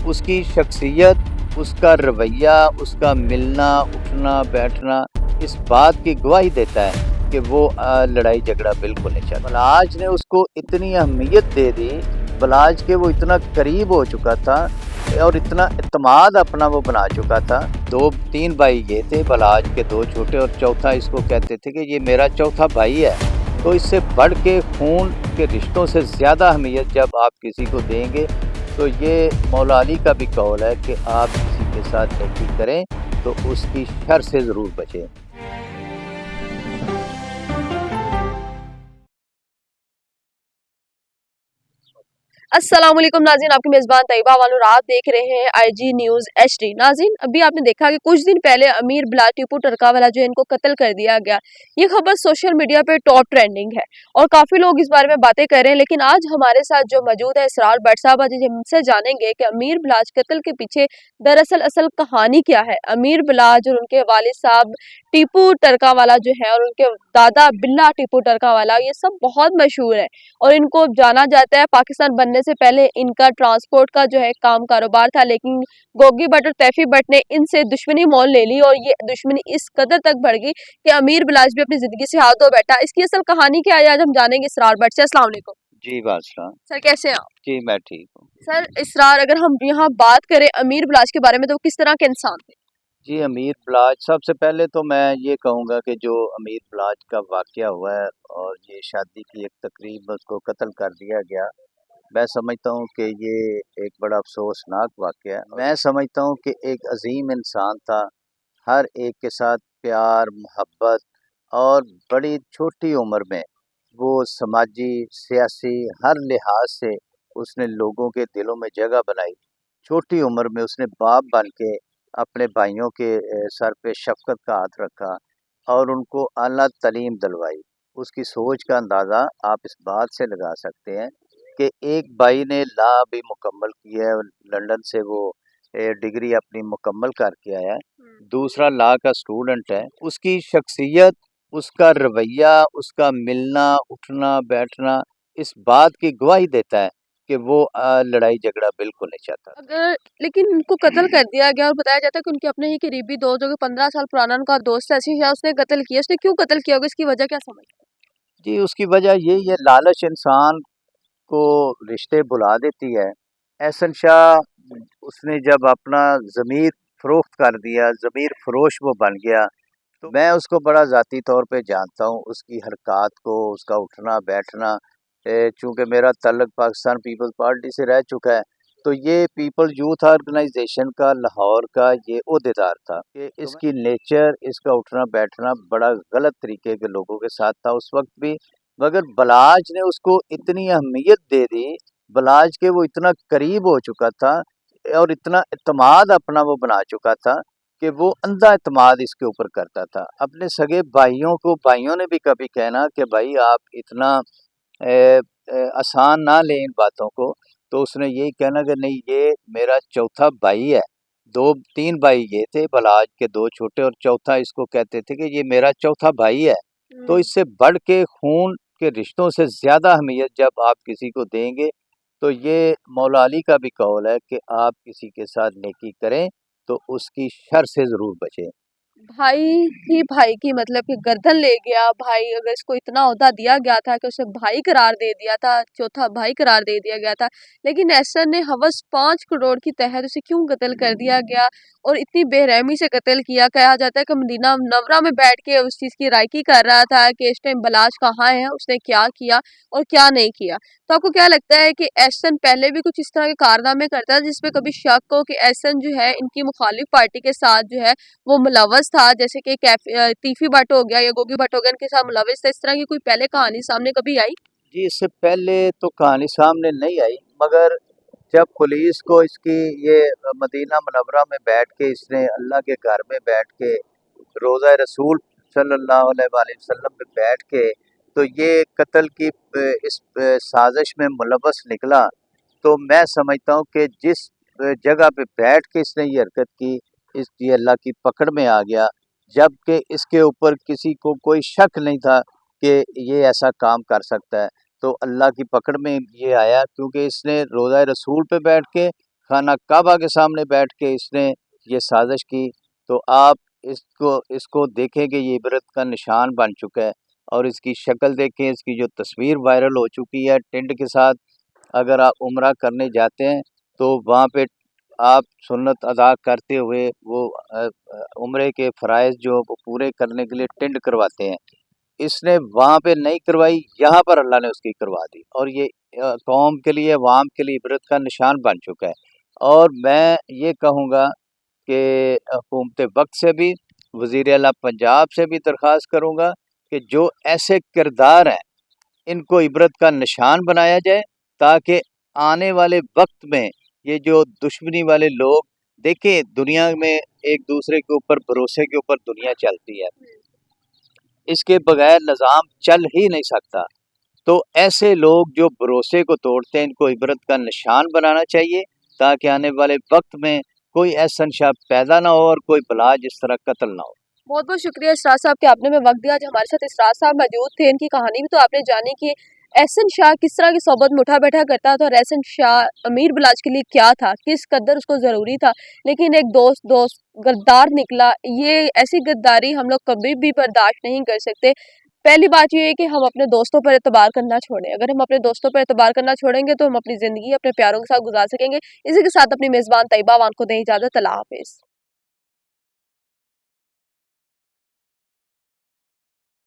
उसकी शख्सियत, उसका रवैया, उसका मिलना उठना बैठना इस बात की गवाही देता है कि वो लड़ाई झगड़ा बिल्कुल नहीं चाहता। बलाज ने उसको इतनी अहमियत दे दी, बलाज के वो इतना करीब हो चुका था और इतना इत्मीनान अपना वो बना चुका था। 2-3 भाई ये थे, बलाज के 2 छोटे और चौथा इसको कहते थे कि ये मेरा चौथा भाई है। तो इससे बढ़ के खून के रिश्तों से ज़्यादा अहमियत जब आप किसी को देंगे, तो ये मौला अली का भी कौल है कि आप किसी के साथ नेकी करें तो उसकी शर से ज़रूर बचें। अस्सलाम वालेकुम नाज़रीन, आपकी मेज़बान तैयबा वालूर, आप देख रहे हैं आईजी न्यूज़ एचडी। नाज़रीन, अभी आपने देखा कि कुछ दिन पहले अमीर बिलाल टीपू टरकावाला जो है इनको कत्ल कर दिया गया। ये खबर सोशल मीडिया पे टॉप ट्रेंडिंग है और काफ़ी लोग इस बारे में बातें कर रहे हैं। लेकिन आज हमारे साथ जो मौजूद है इसरार भट्ट साहब, आज हमसे जानेंगे कि अमीर बिलाल कत्ल के पीछे दरअसल असल कहानी क्या है। अमीर बिलाल और उनके वालिद साहब टीपू टरकावाला जो है और उनके दादा बिल्ला टीपू टरकावाला, ये सब बहुत मशहूर है और इनको जाना जाता है। पाकिस्तान बनने से पहले इनका ट्रांसपोर्ट का जो है काम कारोबार था, लेकिन गोगी भट्ट और तैफी भट्ट ने इनसे दुश्मनी मोल ले ली और ये दुश्मनी इस कदर तक बढ़ गई कि अमीर बिलाज भी अपनी जिंदगी से हाथ धो बैठा। इसकी असल कहानी क्या है आज हम जानेंगे इसरार भट्ट से। अस्सलाम वालेकुम जी बादशाह। सर, कैसे हैं आप? जी मैं ठीक हूँ। सर इसरार, अगर हम यहाँ बात करें अमीर बिलाज के बारे में, तो वो किस तरह के इंसान थे? जी अमीर ब्लाच, सबसे पहले तो मैं ये कहूँगा कि जो अमीर ब्लाच का वाक़या हुआ है और ये शादी की एक तकरीब में उसको कत्ल कर दिया गया, मैं समझता हूँ कि ये एक बड़ा अफ़सोसनाक वाक़या है। मैं समझता हूँ कि एक अज़ीम इंसान था, हर एक के साथ प्यार, मोहब्बत और बड़ी छोटी उम्र में वो समाजी, सियासी हर लिहाज से उसने लोगों के दिलों में जगह बनाई। छोटी उम्र में उसने बाप बन के अपने भाइयों के सर पे शफ़क़त का हाथ रखा और उनको आला तालीम दिलवाई। उसकी सोच का अंदाज़ा आप इस बात से लगा सकते हैं कि एक भाई ने लॉ भी मुकम्मल किया है, लंदन से वो डिग्री अपनी मुकम्मल करके आया है। दूसरा लॉ का स्टूडेंट है। उसकी शख्सियत, उसका रवैया, उसका मिलना उठना बैठना इस बात की गवाही देता है कि वो लड़ाई झगड़ा बिल्कुल नहीं चाहता था। अगर लेकिन उनको कत्ल कर दिया गया और बताया जाता है कि उनके अपने ही करीबी दोस्त, जो कि 15 साल पुराना उनका दोस्त है, ऐसी उसने कत्ल किया। उसने क्यों कत्ल किया होगा, इसकी वजह क्या समझ? जी, उसकी वजह यही है, लालच इंसान को रिश्ते भुला देती है। एहसन शाह, उसने जब अपना ज़मीर फ़रोख्त कर दिया, ज़मीर फ़रोश वो बन गया, तो मैं उसको बड़ा ज़ाती तौर पे जानता हूँ, उसकी हरकत को, उसका उठना बैठना। चूँकि मेरा ताल्लुक़ पाकिस्तान पीपल्स पार्टी से रह चुका है, तो ये पीपल यूथ ऑर्गेनाइजेशन का लाहौर का ये ओहदेदार था कि इसकी नेचर, इसका उठना बैठना बड़ा गलत तरीके के लोगों के साथ था उस वक्त भी। मगर बलाज ने उसको इतनी अहमियत दे दी, बलाज के वो इतना करीब हो चुका था और इतना इत्मीनान अपना वो बना चुका था कि वो अंधा इत्मीनान इसके ऊपर करता था। अपने सगे भाइयों को, भाइयों ने भी कभी कहना कि भाई आप इतना आसान ना लें इन बातों को, तो उसने यही कहना कि नहीं, ये मेरा चौथा भाई है। 2-3 भाई ये थे, बलाज के 2 छोटे और चौथा इसको कहते थे कि ये मेरा चौथा भाई है। तो इससे बढ़ के खून के रिश्तों से ज़्यादा अहमियत जब आप किसी को देंगे, तो ये मौला अली का भी कौल है कि आप किसी के साथ नेकी करें तो उसकी शर से ज़रूर बचें। भाई ही भाई की मतलब कि गर्दन ले गया। भाई, अगर इसको इतना ओहदा दिया गया था कि उसे भाई करार दे दिया था, चौथा भाई करार दे दिया गया था, लेकिन एहसन ने हवस 5 करोड़ की तहत उसे क्यों कत्ल कर दिया गया और इतनी बेरहमी से कत्ल किया। कहा जाता है कि मदीना मुनव्वरा में बैठ के उस चीज़ की रायकी कर रहा था कि इस टाइम बलाश कहाँ है, उसने क्या किया और क्या नहीं किया। तो आपको क्या लगता है कि एहसन पहले भी कुछ इस तरह के कारनामे करता है जिसपे कभी शक हो कि एहसन जो है इनकी मुखालिफ पार्टी के साथ जो है वो मुलव्वस था, जैसे कि तीफी भट्ट हो गया या गोगी भट्ट हो गया, इनके साथ मुलव्वस था? इस तरह की कोई पहले कहानी सामने कभी आई? जी, इससे पहले तो कहानी सामने नहीं आई, मगर जब पुलिस को इसकी ये मदीना मुनव्वरा में बैठ के, इसने अल्लाह के घर में बैठ के, रोज़ा रसूल सल्लल्लाहु अलैहि वसल्लम में बैठ के, तो ये कत्ल की इस साजिश में मुलव्वस निकला, तो मैं समझता हूँ कि जिस जगह पे बैठ के इसने ये हरकत की, ये अल्लाह की पकड़ में आ गया। जबकि इसके ऊपर किसी को कोई शक नहीं था कि ये ऐसा काम कर सकता है, तो अल्लाह की पकड़ में ये आया क्योंकि इसने रोज़ा रसूल पे बैठ के खाना काबा के सामने बैठ के इसने ये साजिश की। तो आप इसको देखें कि ये इबरत का निशान बन चुका है। और इसकी शक्ल देखें, इसकी जो तस्वीर वायरल हो चुकी है टेंट के साथ। अगर आप उम्रा करने जाते हैं तो वहाँ पे आप सुन्नत अदा करते हुए वो उम्रे के फ़राइज़ जो वो पूरे करने के लिए टेंट करवाते हैं। इसने वहाँ पे नहीं करवाई, यहाँ पर अल्लाह ने उसकी करवा दी। और ये कौम के लिए, अवाम के लिए इबरत का निशान बन चुका है। और मैं ये कहूँगा कि हुकूमत वक्त से भी, वज़ीर आला पंजाब से भी दरख्वास्त करूँगा कि जो ऐसे किरदार हैं इनको इबरत का निशान बनाया जाए, ताकि आने वाले वक्त में ये जो दुश्मनी वाले लोग, देखिए दुनिया में एक दूसरे के ऊपर भरोसे के ऊपर दुनिया चलती है, इसके बगैर निज़ाम चल ही नहीं सकता। तो ऐसे लोग जो भरोसे को तोड़ते हैं, इनको इबरत का निशान बनाना चाहिए, ताकि आने वाले वक्त में कोई ऐसा नशा पैदा ना हो और कोई बला जिस तरह कत्ल ना हो। बहुत बहुत शुक्रिया इसराज साहब कि आपने में वक्त दिया। आज हमारे साथ इसराज साहब मौजूद थे। इनकी कहानी भी तो आपने जानी कि एहसन शाह किस तरह की सोबत में उठा बैठा करता था और एहसन शाह अमीर बिलाज के लिए क्या था, किस कदर उसको ज़रूरी था। लेकिन एक दोस्त गद्दार निकला। ये ऐसी गद्दारी हम लोग कभी भी बर्दाश्त नहीं कर सकते। पहली बात ये है कि हम अपने दोस्तों पर एतबार करना छोड़ें। अगर हम अपने दोस्तों पर एतबार करना छोड़ेंगे तो हम अपनी ज़िंदगी अपने प्यारों के साथ गुजार सकेंगे। इसी के साथ अपनी मेज़बान तैयबा वान को दें इजाज़त। अल्लाह हाफ़िज़।